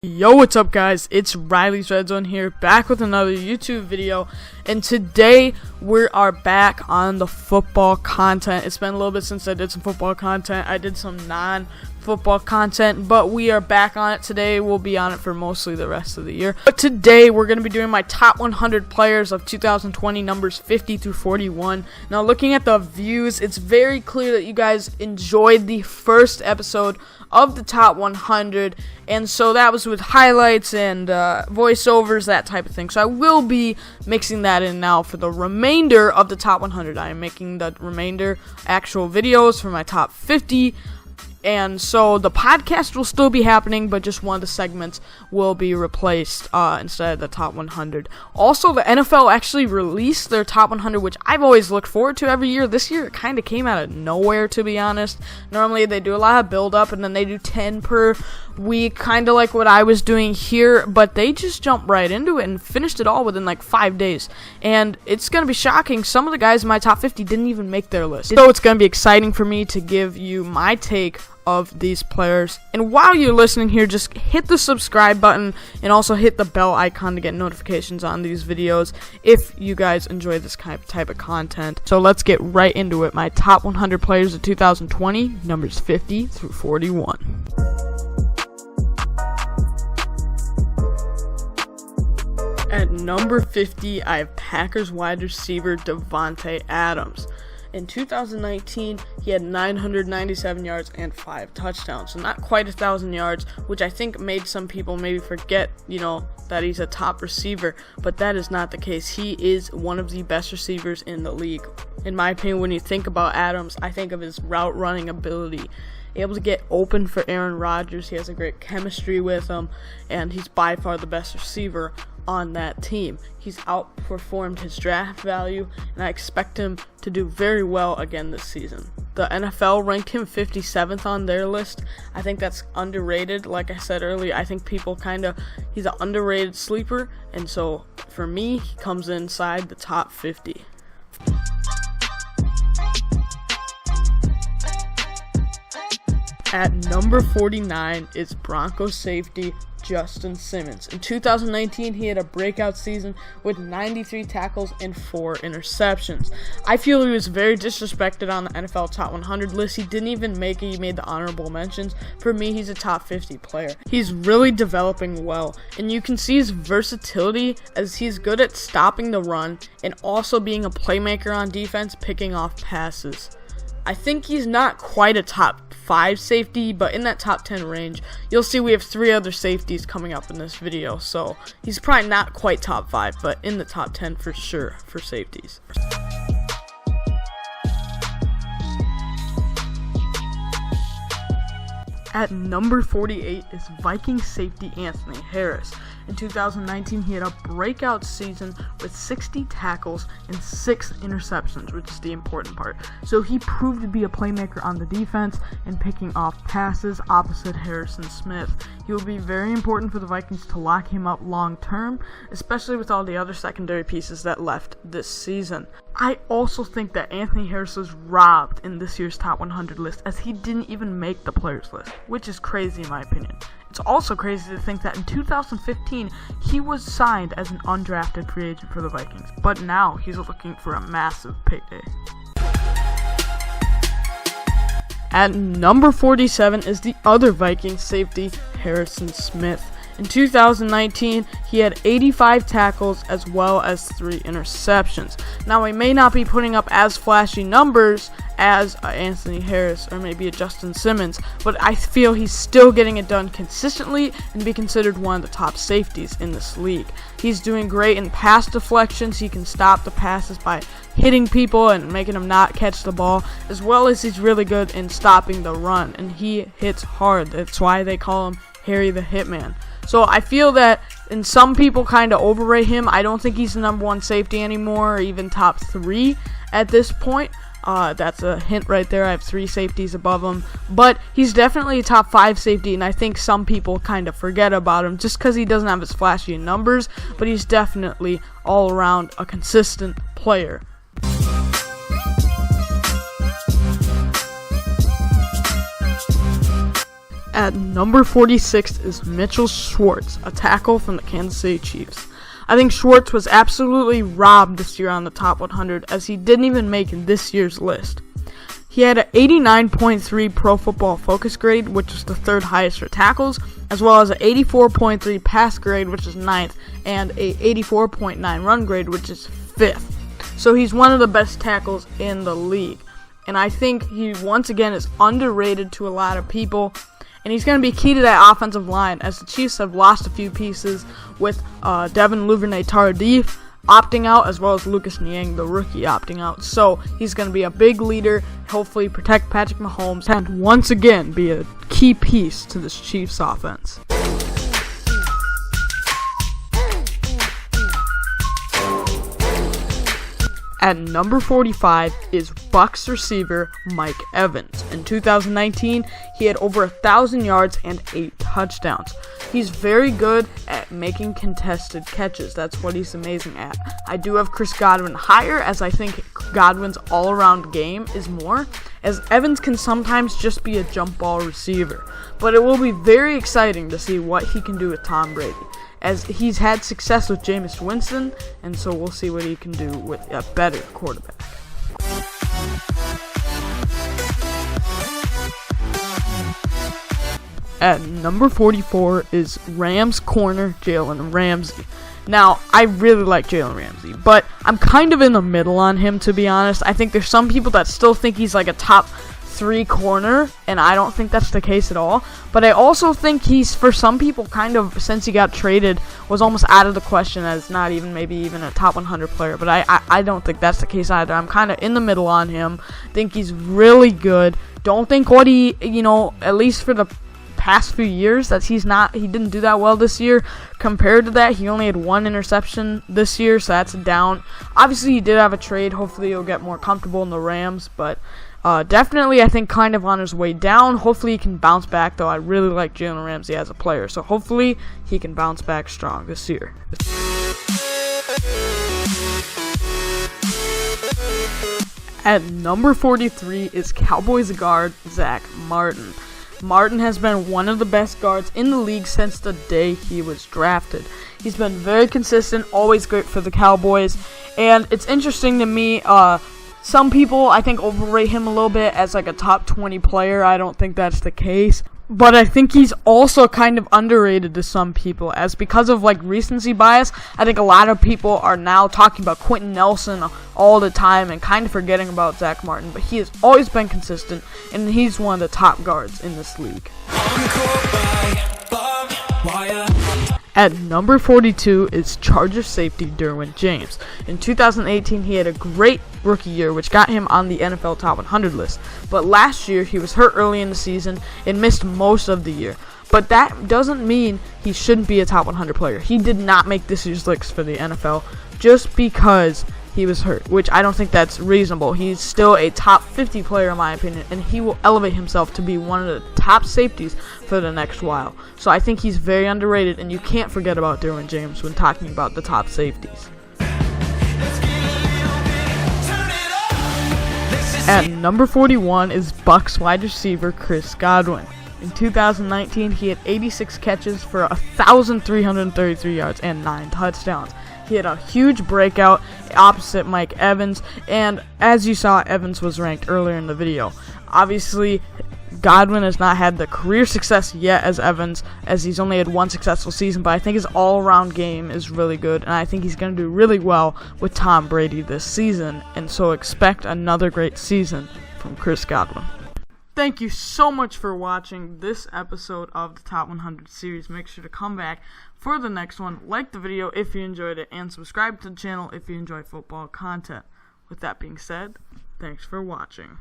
Yo, what's up guys? It's Riley's Redzone here, back with another YouTube video, and today we are back on the football content. It's been a little bit since I did some football content. I did some non-football content, but we are back on it today. We'll be on it for mostly the rest of the year. But today we're going to be doing my top 100 players of 2020, numbers 50 through 41. Now, looking at the views, it's very clear that you guys enjoyed the first episode of the top 100, and so that was with highlights and voiceovers, that type of thing. So I will be mixing that in now for the remainder of the top 100. I am making the remainder actual videos for my top 50. And so the podcast will still be happening, but just one of the segments will be replaced instead of the top 100. Also, the NFL actually released their top 100, which I've always looked forward to every year. This year, it kind of came out of nowhere, to be honest. Normally, they do a lot of build-up, and then they do 10 per week, kind of like what I was doing here. But they just jumped right into it and finished it all within like 5 days. And it's going to be shocking. Some of the guys in my top 50 didn't even make their list. So it's going to be exciting for me to give you my take of these players. And while you're listening here, just hit the subscribe button and also hit the bell icon to get notifications on these videos if you guys enjoy this type of content. So let's get right into it. My top 100 players of 2020, numbers 50 through 41. At number 50, I have Packers wide receiver Devante Adams. In 2019, he had 997 yards and 5 touchdowns. So not quite 1,000 yards, which I think made some people maybe forget, that he's a top receiver. But that is not the case. He is one of the best receivers in the league. In my opinion, when you think about Adams, I think of his route running ability. Able to get open for Aaron Rodgers. He has a great chemistry with him, and he's by far the best receiver on that team. He's outperformed his draft value, and I expect him to do very well again this season. The NFL ranked him 57th on their list. I think that's underrated. Like I said earlier, I think people he's an underrated sleeper, and so for me, he comes inside the top 50. At number 49 is Broncos safety Justin Simmons. In 2019, he had a breakout season with 93 tackles and 4 interceptions. I feel he was very disrespected on the NFL Top 100 list. He didn't even make it. He made the honorable mentions. For me, he's a top 50 player. He's really developing well, and you can see his versatility as he's good at stopping the run and also being a playmaker on defense, picking off passes. I think he's not quite a top 5 safety, but in that top 10 range. You'll see we have 3 other safeties coming up in this video, so he's probably not quite top 5, but in the top 10 for sure for safeties. At number 48 is Vikings safety Anthony Harris. In 2019, he had a breakout season with 60 tackles and 6 interceptions, which is the important part. So he proved to be a playmaker on the defense and picking off passes opposite Harrison Smith. He will be very important for the Vikings to lock him up long term, especially with all the other secondary pieces that left this season. I also think that Anthony Harris was robbed in this year's top 100 list, as he didn't even make the players list, which is crazy in my opinion. It's also crazy to think that in 2015, he was signed as an undrafted free agent for the Vikings, but now he's looking for a massive payday. At number 47 is the other Vikings safety, Harrison Smith. In 2019, he had 85 tackles as well as 3 interceptions. Now, he may not be putting up as flashy numbers as Anthony Harris or maybe a Justin Simmons, but I feel he's still getting it done consistently and be considered one of the top safeties in this league. He's doing great in pass deflections. He can stop the passes by hitting people and making them not catch the ball, as well as he's really good in stopping the run, and he hits hard. That's why they call him Harry the Hitman. So I feel that, and some people kind of overrate him. I don't think he's the number 1 safety anymore, or even top 3 at this point. That's a hint right there. I have 3 safeties above him, but he's definitely a top 5 safety, and I think some people kind of forget about him just because he doesn't have his flashy numbers, but he's definitely all around a consistent player. At number 46 is Mitchell Schwartz, a tackle from the Kansas City Chiefs. I think Schwartz was absolutely robbed this year on the top 100 as he didn't even make this year's list. He had an 89.3 Pro Football Focus grade, which is the third highest for tackles, as well as an 84.3 pass grade, which is ninth, and a 84.9 run grade, which is fifth. So he's one of the best tackles in the league. And I think he, once again, is underrated to a lot of people. And he's going to be key to that offensive line, as the Chiefs have lost a few pieces with Devin Tardif opting out, as well as Lucas Niang, the rookie, opting out. So he's going to be a big leader, hopefully protect Patrick Mahomes, and once again be a key piece to this Chiefs offense. At number 45 is Bucs receiver Mike Evans. In 2019, he had over 1,000 yards and 8 touchdowns. He's very good at making contested catches. That's what he's amazing at. I do have Chris Godwin higher, as I think Godwin's all-around game is more, as Evans can sometimes just be a jump ball receiver. But it will be very exciting to see what he can do with Tom Brady, as he's had success with Jameis Winston, and so we'll see what he can do with a better quarterback. At number 44 is Rams corner Jalen Ramsey. Now, I really like Jalen Ramsey, but I'm kind of in the middle on him, to be honest. I think there's some people that still think he's like a top 3 corner, and I don't think that's the case at all. But I also think he's, for some people, kind of, since he got traded, was almost out of the question as not even, maybe even a top 100 player. But I don't think that's the case either. I'm kind of in the middle on him. Think he's really good. Don't think what he, at least for the past few years, that he didn't do that well this year. Compared to that, he only had 1 interception this year, so that's down. Obviously, he did have a trade. Hopefully, he'll get more comfortable in the Rams, but definitely, I think, kind of on his way down. Hopefully, he can bounce back, though. I really like Jalen Ramsey as a player, so hopefully, he can bounce back strong this year. At number 43 is Cowboys guard Zack Martin. Martin has been one of the best guards in the league since the day he was drafted. He's been very consistent, always great for the Cowboys, and it's interesting to me, some people, I think, overrate him a little bit as like a top 20 player. I don't think that's the case. But I think he's also kind of underrated to some people, as because of like recency bias, I think a lot of people are now talking about Quentin Nelson all the time and kind of forgetting about Zack Martin. But he has always been consistent, and he's one of the top guards in this league. At number 42 is Chargers safety Derwin James. In 2018, he had a great rookie year, which got him on the NFL Top 100 list. But last year, he was hurt early in the season and missed most of the year. But that doesn't mean he shouldn't be a Top 100 player. He did not make this year's list for the NFL just because he was hurt, which I don't think that's reasonable. He's still a top 50 player in my opinion, and he will elevate himself to be one of the top safeties for the next while. So I think he's very underrated, and you can't forget about Derwin James when talking about the top safeties. At number 41 is Bucs wide receiver Chris Godwin. In 2019, he had 86 catches for 1,333 yards and 9 touchdowns. He had a huge breakout opposite Mike Evans, and as you saw, Evans was ranked earlier in the video. Obviously, Godwin has not had the career success yet as Evans, as he's only had 1 successful season, but I think his all-around game is really good, and I think he's going to do really well with Tom Brady this season, and so expect another great season from Chris Godwin. Thank you so much for watching this episode of the Top 100 series. Make sure to come back for the next one. Like the video if you enjoyed it, and subscribe to the channel if you enjoy football content. With that being said, thanks for watching.